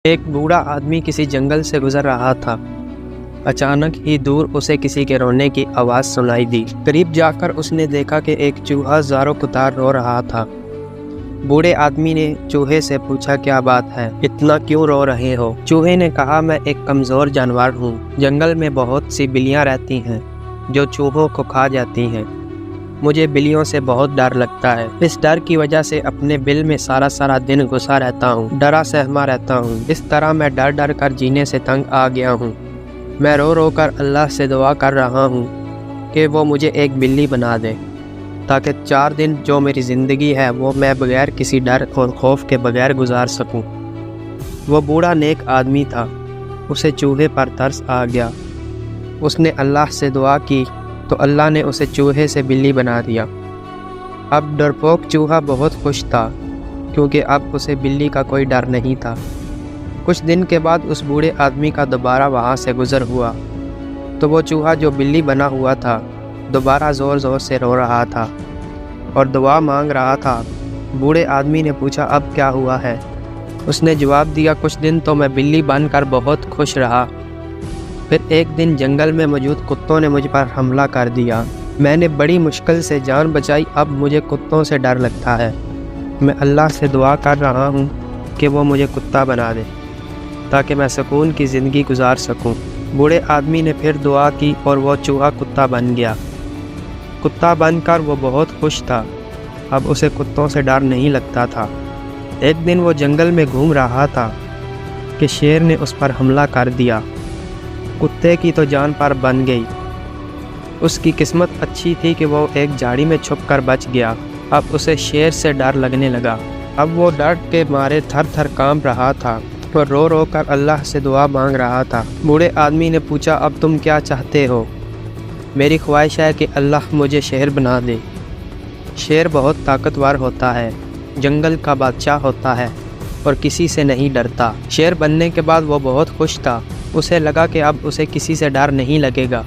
ایک بوڑھا آدمی کسی جنگل سے گزر رہا تھا۔ اچانک ہی دور اسے کسی کے رونے کی آواز سنائی دی۔ قریب جا کر اس نے دیکھا کہ ایک چوہا زاروں کتار رو رہا تھا۔ بوڑھے آدمی نے چوہے سے پوچھا، کیا بات ہے؟ اتنا کیوں رو رہے ہو؟ چوہے نے کہا، میں ایک کمزور جانور ہوں۔ جنگل میں بہت سی بلیاں رہتی ہیں جو چوہوں کو کھا جاتی ہیں۔ مجھے بلیوں سے بہت ڈر لگتا ہے۔ اس ڈر کی وجہ سے اپنے بل میں سارا دن گھسا رہتا ہوں، ڈرا سہما رہتا ہوں۔ اس طرح میں ڈر ڈر کر جینے سے تنگ آ گیا ہوں۔ میں رو رو کر اللہ سے دعا کر رہا ہوں کہ وہ مجھے ایک بلی بنا دے، تاکہ 4 دن جو میری زندگی ہے وہ میں بغیر کسی ڈر اور خوف کے بغیر گزار سکوں۔ وہ بوڑھا نیک آدمی تھا۔ اسے چوہے پر ترس آ گیا۔ اس نے اللہ سے دعا کی تو اللہ نے اسے چوہے سے بلی بنا دیا۔ اب ڈرپوک چوہا بہت خوش تھا، کیونکہ اب اسے بلی کا کوئی ڈر نہیں تھا۔ کچھ دن کے بعد اس بوڑھے آدمی کا دوبارہ وہاں سے گزر ہوا تو وہ چوہا جو بلی بنا ہوا تھا دوبارہ زور زور سے رو رہا تھا اور دعا مانگ رہا تھا۔ بوڑھے آدمی نے پوچھا، اب کیا ہوا ہے؟ اس نے جواب دیا، کچھ دن تو میں بلی بن کر بہت خوش رہا، پھر ایک دن جنگل میں موجود کتوں نے مجھ پر حملہ کر دیا۔ میں نے بڑی مشکل سے جان بچائی، اب مجھے کتوں سے ڈر لگتا ہے۔ میں اللہ سے دعا کر رہا ہوں کہ وہ مجھے کتا بنا دے تاکہ میں سکون کی زندگی گزار سکوں۔ بوڑھے آدمی نے پھر دعا کی اور وہ چوہا کتا بن گیا۔ کتا بن کر وہ بہت خوش تھا۔ اب اسے کتوں سے ڈر نہیں لگتا تھا۔ ایک دن وہ جنگل میں گھوم رہا تھا کہ شیر نے اس پر حملہ کر دیا۔ کتے کی تو جان پر بن گئی۔ اس کی قسمت اچھی تھی کہ وہ ایک جھاڑی میں چھپ کر بچ گیا۔ اب اسے شیر سے ڈر لگنے لگا۔ اب وہ ڈر کے مارے تھر تھر کانپ رہا تھا اور رو رو کر اللہ سے دعا مانگ رہا تھا۔ بوڑھے آدمی نے پوچھا، اب تم کیا چاہتے ہو؟ میری خواہش ہے کہ اللہ مجھے شیر بنا دے۔ شیر بہت طاقتور ہوتا ہے، جنگل کا بادشاہ ہوتا ہے اور کسی سے نہیں ڈرتا۔ شیر بننے کے بعد وہ بہت خوش تھا۔ اسے لگا کہ اب اسے کسی سے ڈر نہیں لگے گا۔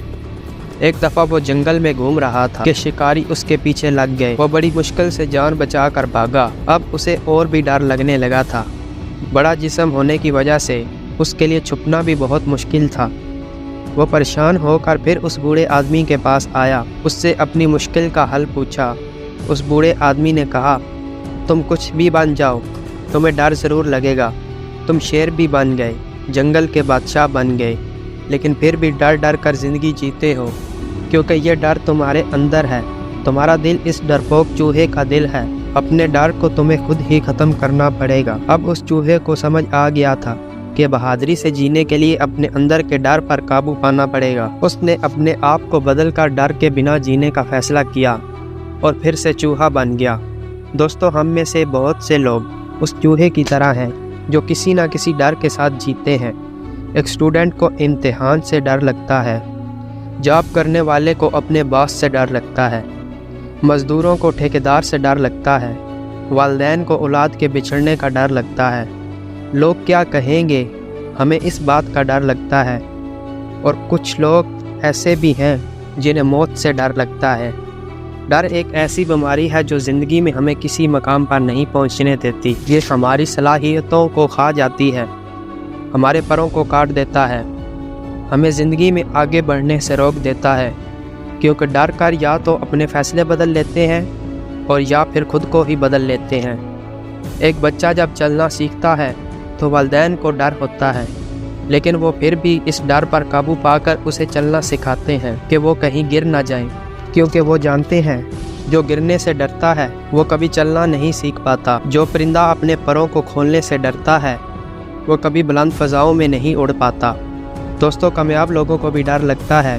ایک دفعہ وہ جنگل میں گھوم رہا تھا کہ شکاری اس کے پیچھے لگ گئے۔ وہ بڑی مشکل سے جان بچا کر بھاگا۔ اب اسے اور بھی ڈر لگنے لگا تھا۔ بڑا جسم ہونے کی وجہ سے اس کے لیے چھپنا بھی بہت مشکل تھا۔ وہ پریشان ہو کر پھر اس بوڑھے آدمی کے پاس آیا، اس سے اپنی مشکل کا حل پوچھا۔ اس بوڑھے آدمی نے کہا، تم کچھ بھی بن جاؤ، تمہیں ڈر ضرور لگے گا۔ تم شیر بھی بن گئے، جنگل کے بادشاہ بن گئے، لیکن پھر بھی ڈر ڈر کر زندگی جیتے ہو، کیونکہ یہ ڈر تمہارے اندر ہے۔ تمہارا دل اس ڈرپوک چوہے کا دل ہے۔ اپنے ڈر کو تمہیں خود ہی ختم کرنا پڑے گا۔ اب اس چوہے کو سمجھ آ گیا تھا کہ بہادری سے جینے کے لیے اپنے اندر کے ڈر پر قابو پانا پڑے گا۔ اس نے اپنے آپ کو بدل کر ڈر کے بنا جینے کا فیصلہ کیا اور پھر سے چوہا بن گیا۔ دوستو، ہم میں سے بہت سے لوگ اس چوہے کی طرح ہیں جو کسی نہ کسی ڈر کے ساتھ جیتے ہیں۔ ایک اسٹوڈنٹ کو امتحان سے ڈر لگتا ہے، جاب کرنے والے کو اپنے باس سے ڈر لگتا ہے، مزدوروں کو ٹھیکیدار سے ڈر لگتا ہے، والدین کو اولاد کے بچھڑنے کا ڈر لگتا ہے، لوگ کیا کہیں گے ہمیں اس بات کا ڈر لگتا ہے، اور کچھ لوگ ایسے بھی ہیں جنہیں موت سے ڈر لگتا ہے۔ ڈر ایک ایسی بیماری ہے جو زندگی میں ہمیں کسی مقام پر نہیں پہنچنے دیتی۔ یہ ہماری صلاحیتوں کو کھا جاتی ہے، ہمارے پروں کو کاٹ دیتا ہے، ہمیں زندگی میں آگے بڑھنے سے روک دیتا ہے، کیونکہ ڈر کر یا تو اپنے فیصلے بدل لیتے ہیں اور یا پھر خود کو ہی بدل لیتے ہیں۔ ایک بچہ جب چلنا سیکھتا ہے تو والدین کو ڈر ہوتا ہے، لیکن وہ پھر بھی اس ڈر پر قابو پا کر اسے چلنا سکھاتے ہیں کہ وہ کہیں گر نہ جائیں، کیونکہ وہ جانتے ہیں جو گرنے سے ڈرتا ہے وہ کبھی چلنا نہیں سیکھ پاتا۔ جو پرندہ اپنے پروں کو کھولنے سے ڈرتا ہے وہ کبھی بلند فضاؤں میں نہیں اڑ پاتا۔ دوستو، کامیاب لوگوں کو بھی ڈر لگتا ہے،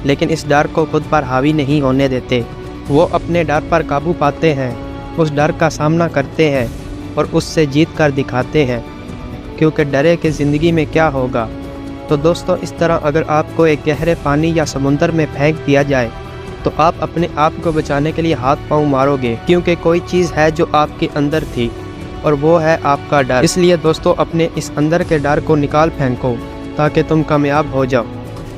لیکن اس ڈر کو خود پر حاوی نہیں ہونے دیتے۔ وہ اپنے ڈر پر قابو پاتے ہیں، اس ڈر کا سامنا کرتے ہیں اور اس سے جیت کر دکھاتے ہیں، کیونکہ ڈرے کہ زندگی میں کیا ہوگا۔ تو دوستو، اس طرح اگر آپ کو ایک گہرے پانی یا سمندر میں پھینک دیا جائے تو آپ اپنے آپ کو بچانے کے لیے ہاتھ پاؤں مارو گے، کیونکہ کوئی چیز ہے جو آپ کے اندر تھی اور وہ ہے آپ کا ڈر۔ اس لیے دوستو، اپنے اس اندر کے ڈر کو نکال پھینکو تاکہ تم کامیاب ہو جاؤ۔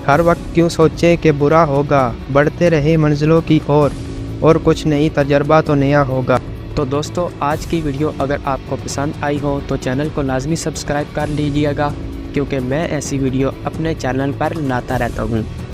ہر وقت کیوں سوچیں کہ برا ہوگا، بڑھتے رہے منزلوں کی اور کچھ نہیں، تجربہ تو نیا ہوگا۔ تو دوستو آج کی ویڈیو اگر آپ کو پسند آئی ہو تو چینل کو لازمی سبسکرائب کر لیجئے گا، کیونکہ میں ایسی ویڈیو اپنے چینل پر لاتا رہتا ہوں۔